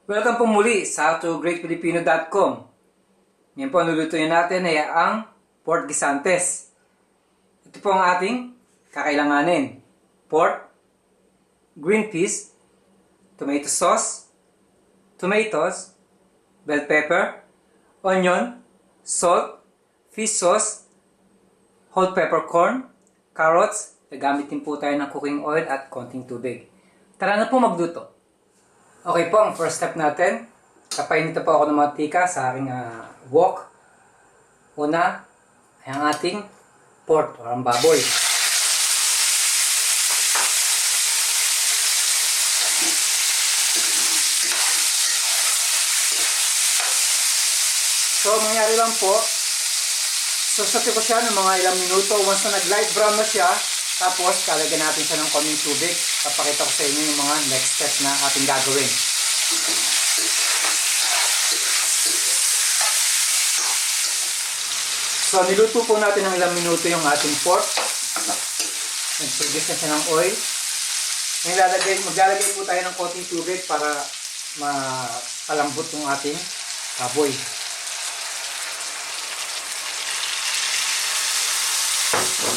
Welcome po muli sa howtogreatfilipino.com. Ngayon po ang lulutuin natin ay ang pork guisantes. Ito po ang ating kakailanganin. Pork, green peas, tomato sauce, tomatoes, bell pepper, onion, salt, fish sauce, whole peppercorn, carrots. Gagamit din po tayo ng cooking oil at konting tubig. Tara na po magluto. Okay po, ang first step natin, kapainito po ako ng mantika sa aking wok. Una, ay ang ating pork o ang baboy. So, mangyari lang po, susati ko siya ng mga ilang minuto. Once na nag-light brown na siya, tapos kalagyan natin siya ng konting tubig. Papakita ko sa inyo yung mga next step na ating gagawin. So, niluto po natin ng ilang minuto yung ating pork. Nag-produce na siya ng oil. Maglalagay po tayo ng konting tubig para mapalambot yung ating baboy.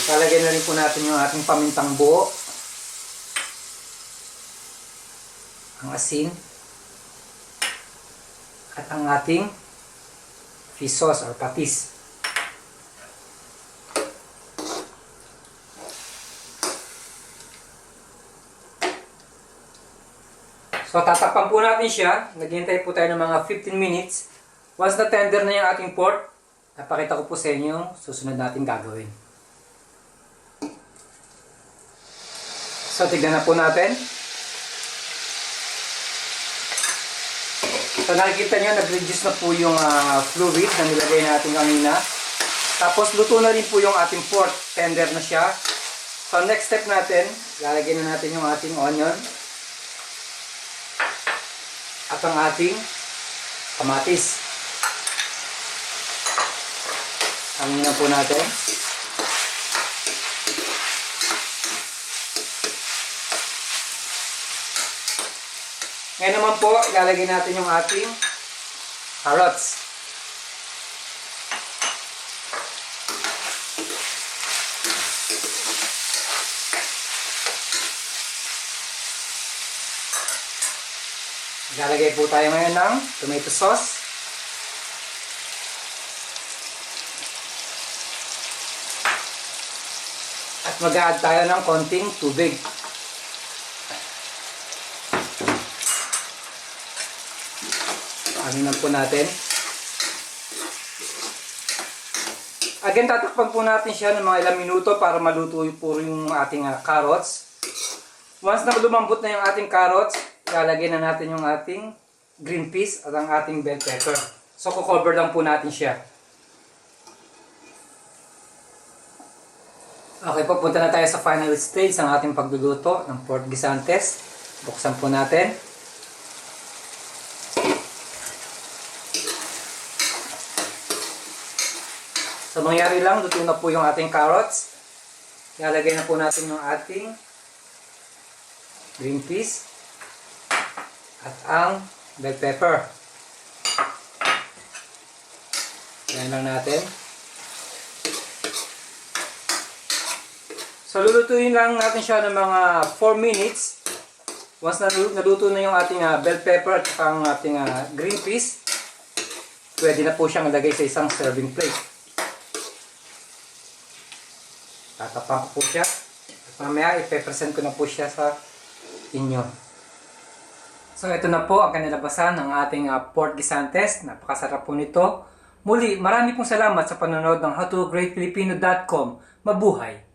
Lalagyan na rin po natin yung ating pamintang buo, ang asin, at ang ating fish sauce or patis. So tatakpan po natin siya, naghihintay po tayo ng mga 15 minutes. Once na tender na yung ating pork, napakita ko po sa inyo yung susunod natin gagawin. So, tignan na po natin. So, nakikita nyo, nag-reduce na po yung fluid na nilagay natin kanina. Tapos, luto na rin po yung ating pork. Tender na siya. So, next step natin, lalagyan na natin yung ating onion. At ang ating kamatis. Hangin na po natin. Ngayon naman po, ilalagay natin yung ating carrots. Ilalagay po tayo ngayon ng tomato sauce. At mag-add tayo ng konting tubig. Hangin po natin. Again, tatakpan po natin siya ng mga ilang minuto para maluto po yung ating carrots. Once na lumambot na yung ating carrots, lalagyan na natin yung ating green peas at ang ating bell pepper. So, kukover lang po natin siya. Okay po, punta na tayo sa final stage ng ating pagluluto ng pork guisantes. Buksan po natin. So, mangyari lang, luto na po yung ating carrots. Ilalagay na po natin yung ating green peas at ang bell pepper. Yan lang natin. So, lulutuin lang natin siya ng mga 4 minutes. Once naluto na yung ating bell pepper at ang ating green peas, pwede na po siyang ilagay sa isang serving plate. Tatapan ko po siya. At mamaya, ipe-present ko na po siya sa inyo. So, ito na po ang kanilabasan ng ating pork guisantes. Napakasarap po nito. Muli, marami pong salamat sa panonood ng howtogreatfilipino.com. Mabuhay!